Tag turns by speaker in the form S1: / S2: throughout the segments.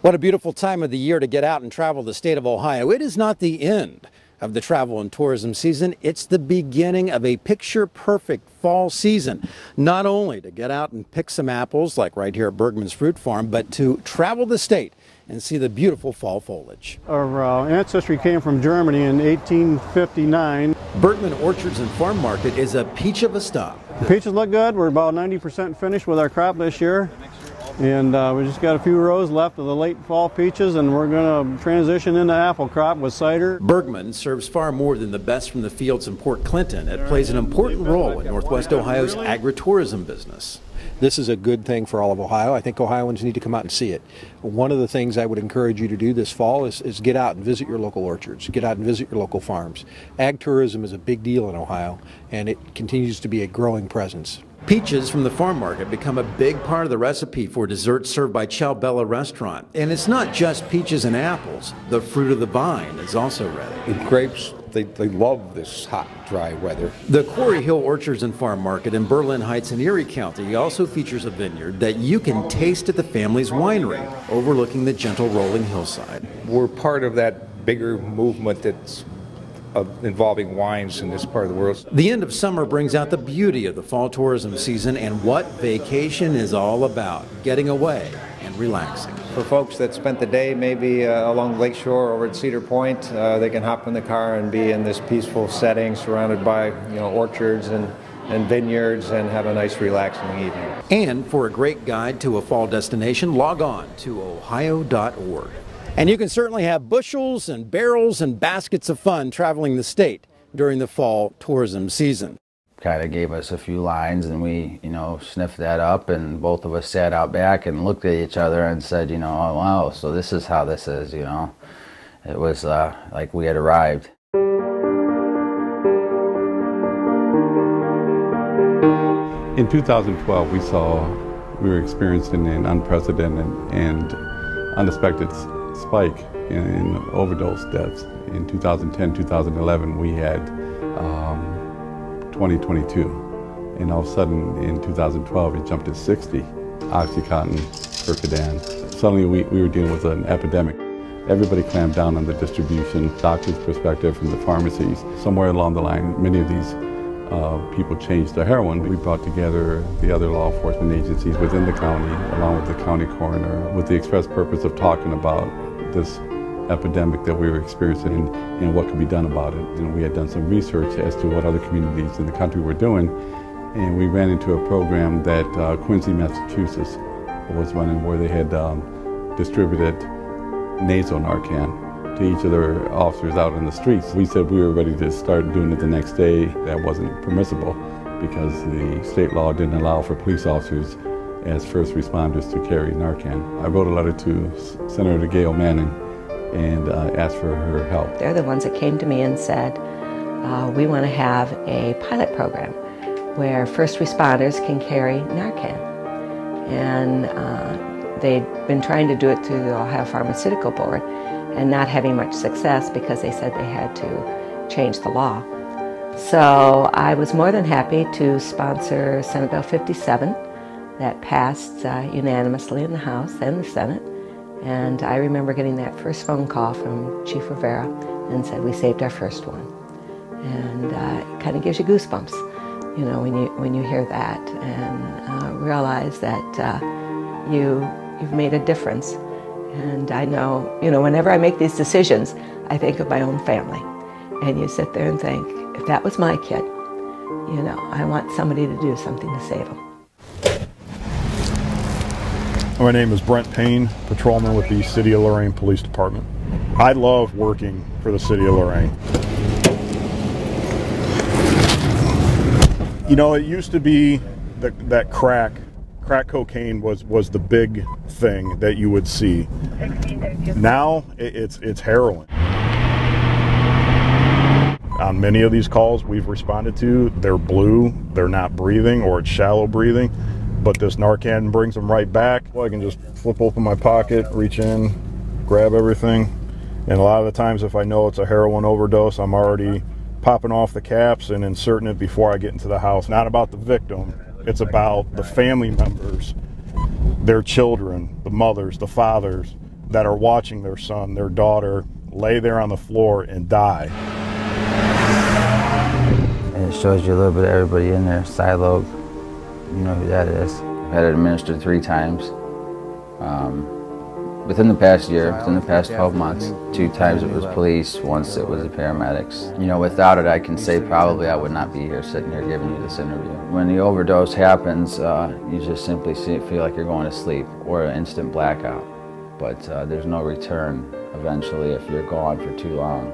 S1: What a beautiful time of the year to get out and travel the state of Ohio. It is not the end of the travel and tourism season. It's the beginning of a picture-perfect fall season. Not only to get out and pick some apples, like right here at Bergman's Fruit Farm, but to travel the state and see the beautiful fall foliage.
S2: Our ancestry came from Germany in 1859.
S1: Bergman Orchards and Farm Market is a peach of a stop.
S2: The peaches look good. We're about 90% finished with our crop this year. And we just got a few rows left of the late fall peaches, and we're going to transition into apple crop with cider.
S1: Bergman serves far more than the best from the fields in Port Clinton. It plays an important role in Northwest Ohio's agritourism business.
S3: This is a good thing for all of Ohio. I think Ohioans need to come out and see it. One of the things I would encourage you to do this fall is get out and visit your local orchards, get out and visit your local farms. Ag tourism is a big deal in Ohio, and it continues to be a growing presence.
S1: Peaches from the farm market become a big part of the recipe for desserts served by Ciao Bella Restaurant. And it's not just peaches and apples. The fruit of the vine is also ready.
S4: The grapes, they love this hot, dry weather.
S1: The Quarry Hill Orchards and Farm Market in Berlin Heights in Erie County also features a vineyard that you can taste at the family's winery, overlooking the gentle rolling hillside.
S4: We're part of that bigger movement that's involving wines in this part of the world.
S1: The end of summer brings out the beauty of the fall tourism season and what vacation is all about, getting away and relaxing.
S5: For folks that spent the day maybe along the lakeshore over at Cedar Point, they can hop in the car and be in this peaceful setting surrounded by orchards and vineyards and have a nice relaxing evening.
S1: And for a great guide to a fall destination, log on to ohio.org. And you can certainly have bushels and barrels and baskets of fun traveling the state during the fall tourism season.
S6: Kind of gave us a few lines, and we, sniffed that up, and both of us sat out back and looked at each other and said, oh wow, so this is how this is, It was like we had arrived.
S7: In 2012, we were experiencing an unprecedented and unexpected spike in overdose deaths. In 2010, 2011, we had 2022, and all of a sudden in 2012 it jumped to 60. Oxycontin, Percodan. Suddenly we were dealing with an epidemic. Everybody clamped down on the distribution, doctor's perspective from the pharmacies. Somewhere along the line, many of these people changed to heroin. We brought together the other law enforcement agencies within the county, along with the county coroner, with the express purpose of talking about this epidemic that we were experiencing and what could be done about it. And we had done some research as to what other communities in the country were doing, and we ran into a program that Quincy, Massachusetts was running, where they had distributed nasal Narcan to each of their officers out in the streets. We said we were ready to start doing it the next day. That wasn't permissible because the state law didn't allow for police officers as first responders to carry Narcan. I wrote a letter to Senator Gail Manning and asked for her help.
S8: They're the ones that came to me and said, we want to have a pilot program where first responders can carry Narcan. And they'd been trying to do it through the Ohio Pharmaceutical Board and not having much success because they said they had to change the law. So I was more than happy to sponsor Senate Bill 57 that passed unanimously in the House and the Senate. And I remember getting that first phone call from Chief Rivera and said, we saved our first one. And it kind of gives you goosebumps, when you hear that and realize that you've made a difference. And I know, whenever I make these decisions, I think of my own family. And you sit there and think, if that was my kid, I want somebody to do something to save him.
S9: My name is Brent Payne, patrolman with the City of Lorain Police Department. I love working for the City of Lorain. It used to be that crack cocaine was the big thing that you would see. Now it's heroin. On many of these calls we've responded to, they're blue, they're not breathing, or it's shallow breathing. But this Narcan brings them right back. I can just flip open my pocket, reach in, grab everything. And a lot of the times if I know it's a heroin overdose, I'm already popping off the caps and inserting it before I get into the house. Not about the victim, it's about the family members, their children, the mothers, the fathers, that are watching their son, their daughter, lay there on the floor and die.
S6: And it shows you a little bit of everybody in there. Silo, you know who that is. I've had it administered 3 times. Within the past year, within the past 12 months, 2 times it was police, once it was the paramedics. You know, without it, I can say probably I would not be here, sitting here giving you this interview. When the overdose happens, you just simply feel like you're going to sleep or an instant blackout. But there's no return eventually if you're gone for too long.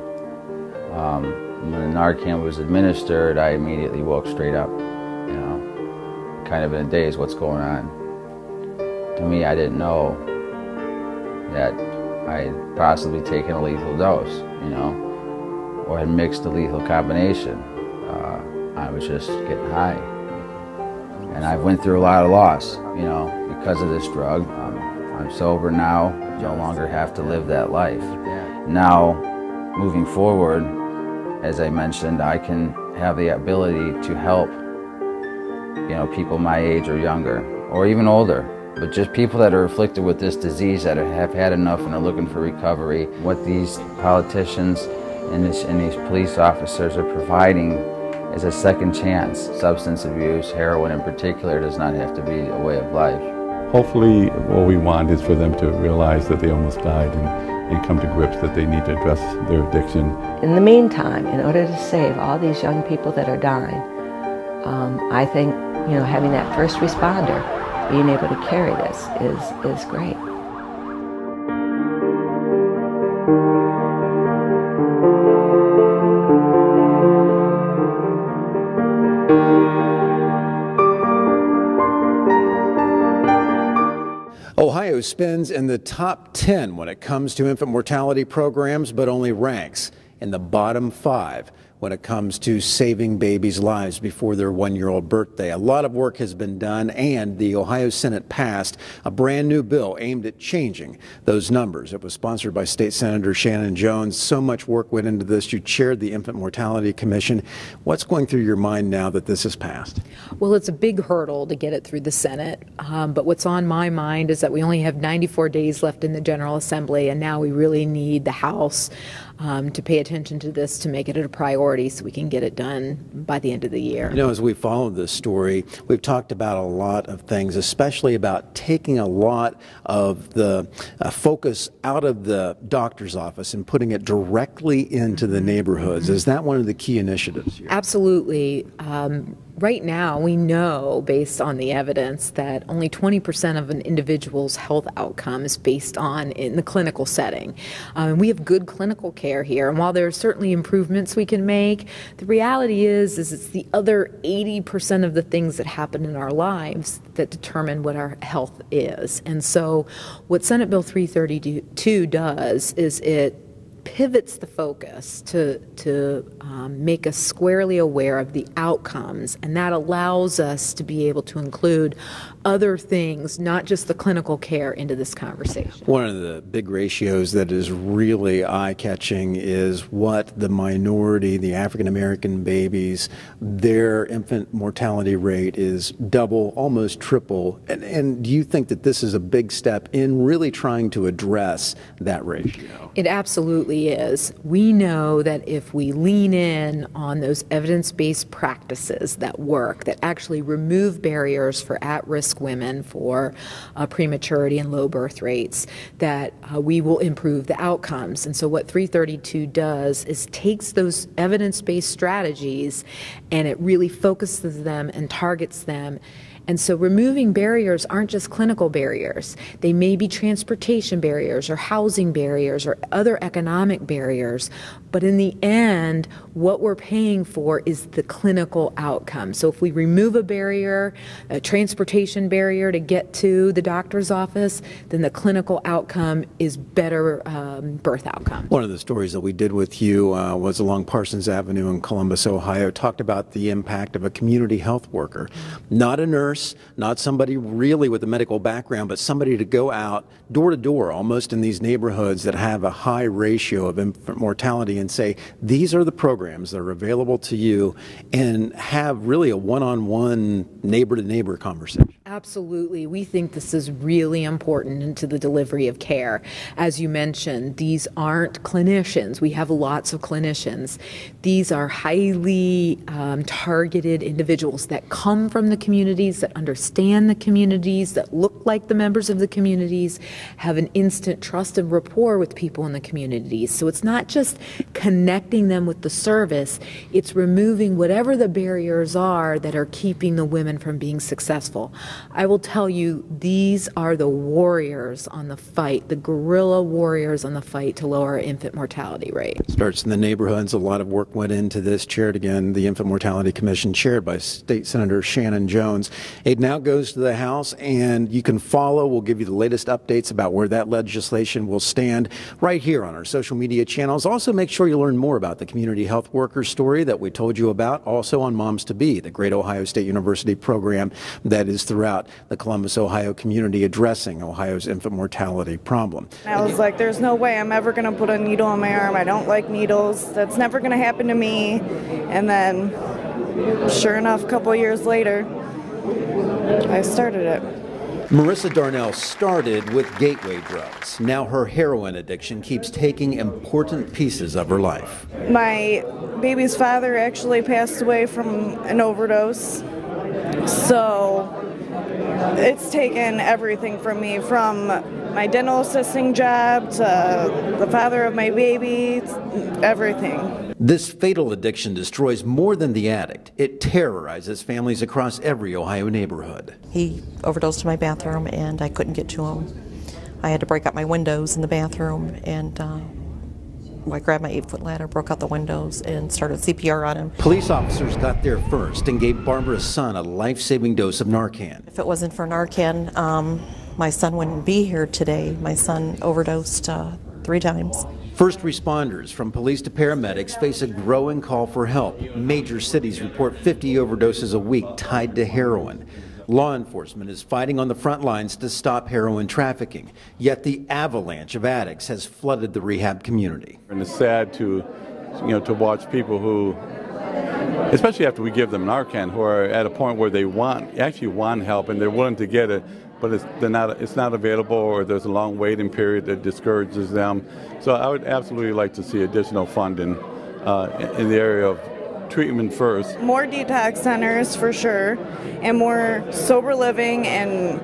S6: When the Narcan was administered, I immediately woke straight up, you know, kind of in a daze, what's going on? To me, I didn't know that I had possibly taken a lethal dose, you know, or had mixed a lethal combination. I was just getting high. And I went through a lot of loss, you know, because of this drug. I'm sober now, no longer have to live that life. Now, moving forward, as I mentioned, I can have the ability to help, you know, people my age or younger, or even older. But just people that are afflicted with this disease that have had enough and are looking for recovery. What these politicians and these police officers are providing is a second chance. Substance abuse, heroin in particular, does not have to be a way of life.
S7: Hopefully what we want is for them to realize that they almost died and come to grips that they need to address their addiction.
S8: In the meantime, in order to save all these young people that are dying, I think, you know, having that first responder, being able to carry this is great.
S1: Ohio spins in the top 10 when it comes to infant mortality programs, but only ranks in the bottom 5 when it comes to saving babies' lives before their 1-year-old birthday. A lot of work has been done, and the Ohio Senate passed a brand new bill aimed at changing those numbers. It was sponsored by State Senator Shannon Jones. So much work went into this. You chaired the Infant Mortality Commission. What's going through your mind now that this has passed?
S10: Well, it's a big hurdle to get it through the Senate, but what's on my mind is that we only have 94 days left in the General Assembly, and now we really need the House to pay attention to this, to make it a priority so we can get it done by the end of the year.
S1: You know, as we follow this story, we've talked about a lot of things, especially about taking a lot of the focus out of the doctor's office and putting it directly into the neighborhoods. Is that one of the key initiatives here?
S10: Absolutely. Right now, we know, based on the evidence, that only 20% of an individual's health outcome is based on in the clinical setting. We have good clinical care here, and while there are certainly improvements we can make, the reality is it's the other 80% of the things that happen in our lives that determine what our health is. And so what Senate Bill 332 does is it pivots the focus to make us squarely aware of the outcomes, and that allows us to be able to include other things, not just the clinical care, into this conversation.
S1: One of the big ratios that is really eye-catching is what the minority, the African-American babies, their infant mortality rate is double, almost triple. And do you think that this is a big step in really trying to address that ratio?
S10: It absolutely is. We know that if we lean in on those evidence-based practices that work, that actually remove barriers for at-risk women for prematurity and low birth rates, that we will improve the outcomes. And so what 332 does is takes those evidence-based strategies and it really focuses them and targets them. And so removing barriers aren't just clinical barriers. They may be transportation barriers or housing barriers or other economic barriers. But in the end, what we're paying for is the clinical outcome. So if we remove a barrier, a transportation barrier to get to the doctor's office, then the clinical outcome is better birth outcome.
S1: One of the stories that we did with you was along Parsons Avenue in Columbus, Ohio. Talked about the impact of a community health worker, not a nurse, not somebody really with a medical background, but somebody to go out door to door almost in these neighborhoods that have a high ratio ratio of infant mortality and say, these are the programs that are available to you, and have really a one-on-one, neighbor-to-neighbor conversation.
S10: Absolutely. We think this is really important into the delivery of care. As you mentioned, these aren't clinicians. We have lots of clinicians. These are highly targeted individuals that come from the communities, that understand the communities, that look like the members of the communities, have an instant trust and rapport with people in the communities. So it's not just connecting them with the service, it's removing whatever the barriers are that are keeping the women from being successful. I will tell you, these are the warriors on the fight, the guerrilla warriors on the fight to lower our infant mortality rate.
S1: Starts in the neighborhoods. A lot of work went into this, chaired again, the Infant Mortality Commission, chaired by State Senator Shannon Jones. It now goes to the House, and you can follow. We'll give you the latest updates about where that legislation will stand right here on our social media channels. Also, make sure you learn more about the community health worker story that we told you about, also on Moms to Be, the great Ohio State University program that is throughout the Columbus, Ohio community addressing Ohio's infant mortality problem.
S11: I was like, there's no way I'm ever going to put a needle in my arm. I don't like needles. That's never going to happen to me. And then, sure enough, a couple years later, I started it.
S1: Marissa Darnell started with gateway drugs. Now her heroin addiction keeps taking important pieces of her life.
S11: My baby's father actually passed away from an overdose. So it's taken everything from me, from my dental assisting job to the father of my baby, everything.
S1: This fatal addiction destroys more than the addict. It terrorizes families across every Ohio neighborhood.
S12: He overdosed in my bathroom and I couldn't get to him. I had to break out my windows in the bathroom, and I grabbed my 8-foot ladder, broke out the windows, and started CPR on him.
S1: Police officers got there first and gave Barbara's son a life-saving dose of Narcan.
S12: If it wasn't for Narcan, my son wouldn't be here today. My son overdosed 3 times.
S1: First responders, from police to paramedics, face a growing call for help. Major cities report 50 overdoses a week tied to heroin. Law enforcement is fighting on the front lines to stop heroin trafficking, yet the avalanche of addicts has flooded the rehab community.
S7: And it's sad to watch people who, especially after we give them Narcan, who are at a point where they actually want help and they're willing to get it, but it's not available, or there's a long waiting period that discourages them. So I would absolutely like to see additional funding in the area of treatment first.
S11: More detox centers for sure, and more sober living, and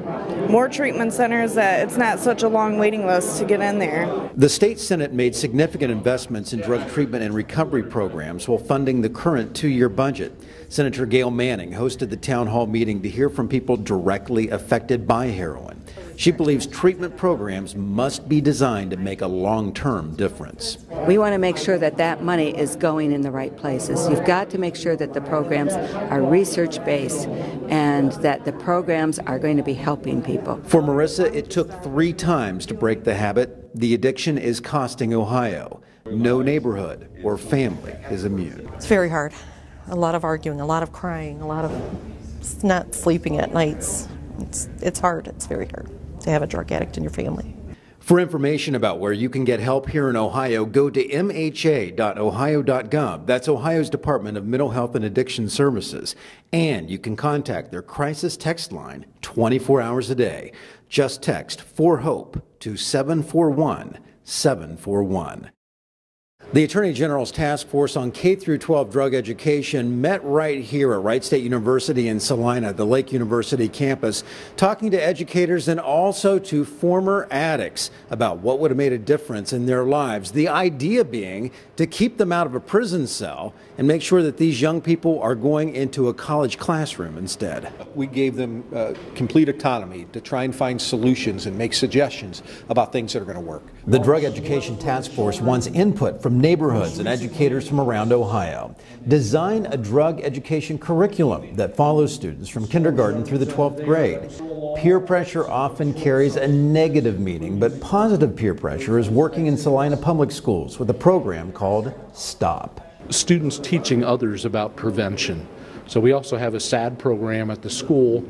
S11: more treatment centers that it's not such a long waiting list to get in there.
S1: The state Senate made significant investments in drug treatment and recovery programs while funding the current 2-year budget. Senator Gail Manning hosted the town hall meeting to hear from people directly affected by heroin. She believes treatment programs must be designed to make a long-term difference.
S13: We want to make sure that that money is going in the right places. You've got to make sure that the programs are research-based and that the programs are going to be helping people.
S1: For Marissa, it took 3 times to break the habit. The addiction is costing Ohio. No neighborhood or family is immune.
S12: It's very hard. A lot of arguing, a lot of crying, a lot of not sleeping at nights. It's hard. It's very hard to have a drug addict in your family.
S1: For information about where you can get help here in Ohio, go to mha.ohio.gov. That's Ohio's Department of Mental Health and Addiction Services. And you can contact their crisis text line 24 hours a day. Just text 4HOPE to 741-741. The Attorney General's Task Force on K-12 Drug Education met right here at Wright State University in Salina, the Lake University campus, talking to educators and also to former addicts about what would have made a difference in their lives. The idea being to keep them out of a prison cell and make sure that these young people are going into a college classroom instead.
S3: We gave them complete autonomy to try and find solutions and make suggestions about things that are going to work.
S1: The Drug Education Task Force wants input from neighborhoods and educators from around Ohio. Design a drug education curriculum that follows students from kindergarten through the 12th grade. Peer pressure often carries a negative meaning, but positive peer pressure is working in Salina Public Schools with a program called STOP.
S14: Students teaching others about prevention. So we also have a SAD program at the school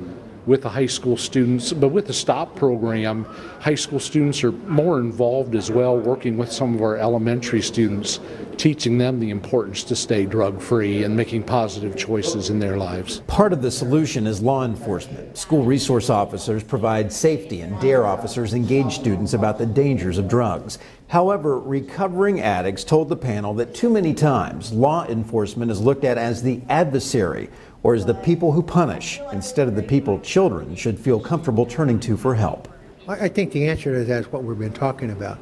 S14: with the high school students. But with the STOP program, high school students are more involved as well, working with some of our elementary students, teaching them the importance to stay drug-free and making positive choices in their lives.
S1: Part of the solution is law enforcement. School resource officers provide safety, and DARE officers engage students about the dangers of drugs. However, recovering addicts told the panel that too many times law enforcement is looked at as the adversary, or as the people who punish, instead of the people children should feel comfortable turning to for help.
S15: I think the answer to that is what we've been talking about,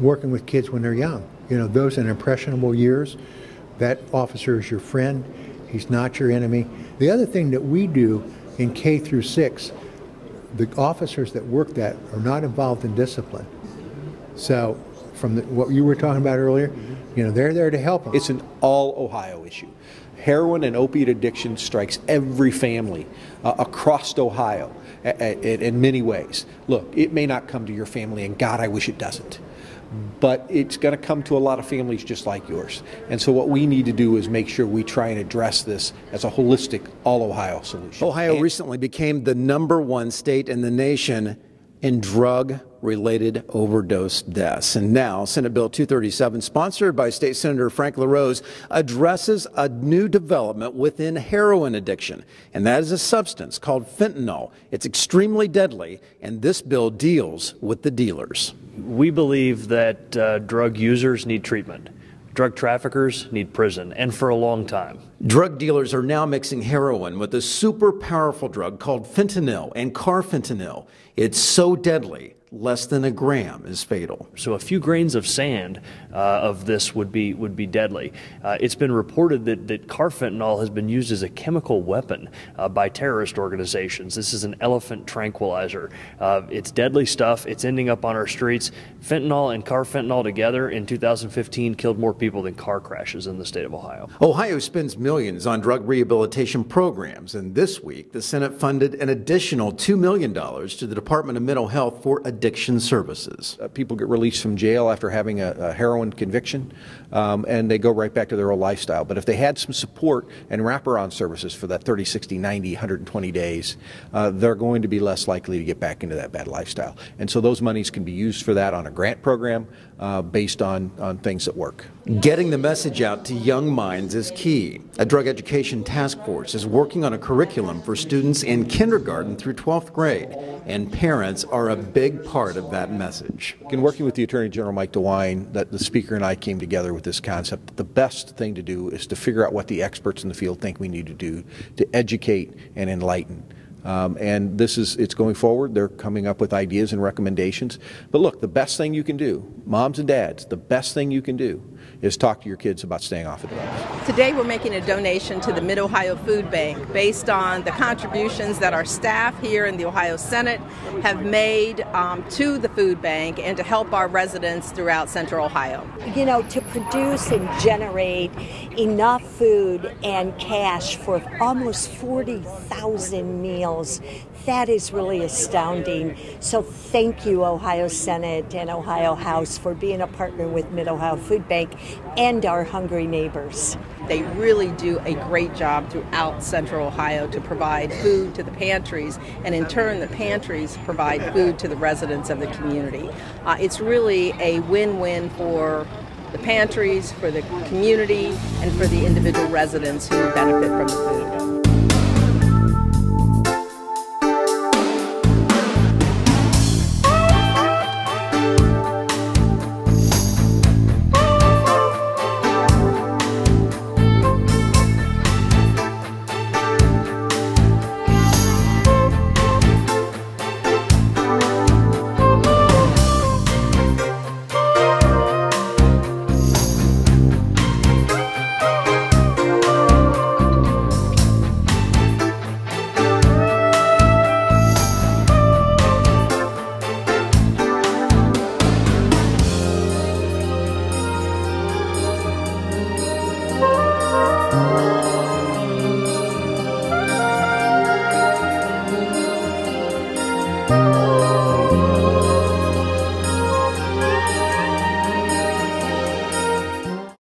S15: working with kids when they're young. You know, those in impressionable years, that officer is your friend, he's not your enemy. The other thing that we do in K through 6, the officers that work that are not involved in discipline. So from what you were talking about earlier, you know, they're there to help them.
S3: It's an all Ohio issue. Heroin and opiate addiction strikes every family across Ohio in many ways. Look, it may not come to your family, and God, I wish it doesn't. But it's going to come to a lot of families just like yours. And so what we need to do is make sure we try and address this as a holistic, all-Ohio solution.
S1: Ohio recently became the #1 state in the nation in drug-related overdose deaths. And now, Senate Bill 237, sponsored by State Senator Frank LaRose, addresses a new development within heroin addiction, and that is a substance called fentanyl. It's extremely deadly, and this bill deals with the dealers.
S16: We believe that drug users need treatment. Drug traffickers need prison, and for a long time.
S1: Drug dealers are now mixing heroin with a super powerful drug called fentanyl and carfentanil. It's so deadly, less than a gram is fatal.
S16: So a few grains of sand of this would be deadly. It's been reported that carfentanil has been used as a chemical weapon by terrorist organizations. This is an elephant tranquilizer. It's deadly stuff. It's ending up on our streets. Fentanyl and carfentanil together in 2015 killed more people than car crashes in the state of Ohio.
S1: Ohio spends millions on drug rehabilitation programs, and this week the Senate funded an additional $2 million to the Department of Mental Health for addiction services.
S3: People get released from jail after having a heroin conviction, and they go right back to their old lifestyle. But if they had some support and wraparound services for that 30, 60, 90, 120 days, they're going to be less likely to get back into that bad lifestyle. And so those monies can be used for that on a grant program based on things that work.
S1: Getting the message out to young minds is key. A drug education task force is working on a curriculum for students in kindergarten through 12th grade, and parents are a big part of that message.
S3: In working with the Attorney General Mike DeWine, that the Speaker and I came together with this concept. The best thing to do is to figure out what the experts in the field think we need to do to educate and enlighten. And it's going forward. They're coming up with ideas and recommendations. But look, the best thing you can do, moms and dads, the best thing you can do is talk to your kids about staying off of drugs.
S17: Today we're making a donation to the Mid-Ohio Food Bank based on the contributions that our staff here in the Ohio Senate have made to the food bank and to help our residents throughout Central Ohio.
S18: You know, to produce and generate enough food and cash for almost 40,000 meals, that is really astounding. So thank you, Ohio Senate and Ohio House, for being a partner with Mid-Ohio Food Bank and our hungry neighbors.
S17: They really do a great job throughout Central Ohio to provide food to the pantries, and in turn the pantries provide food to the residents of the community. It's really a win-win for the pantries, for the community, and for the individual residents who benefit from the food.